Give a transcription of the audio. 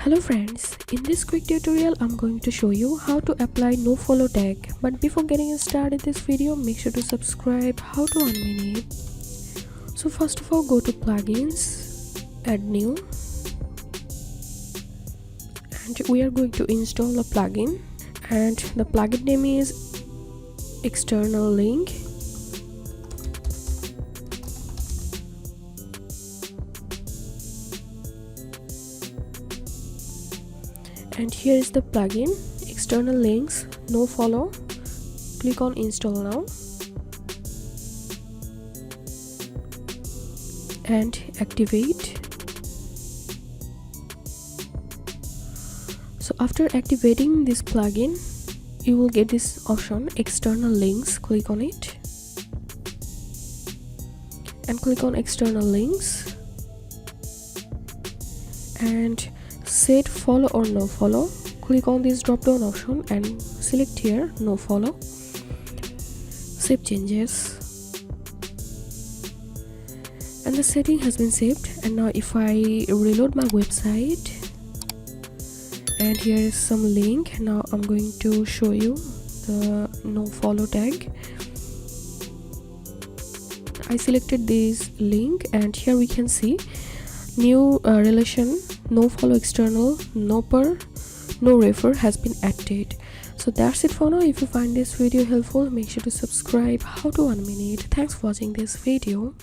Hello friends, in this quick tutorial I'm going to show you how to apply nofollow tag. But before getting started this video, make sure to subscribe. How to unmin it. So first of all, go to plugins, add new, and we are going to install a plugin, and the plugin name is external link. And here is the plugin, external links, nofollow. Click on install now and activate. So after activating this plugin, you will get this option, external links. Click on it and click on external links and set follow or no follow. Click on this drop down option and select here no follow. Save changes, and the setting has been saved. And now if I reload my website, and here is some link, now I'm going to show you the no follow tag. I selected this link and here we can see new relation, no follow external, no per, no refer has been added. So that's it for now. If you find this video helpful, make sure to subscribe. How to unmin it. Thanks for watching this video.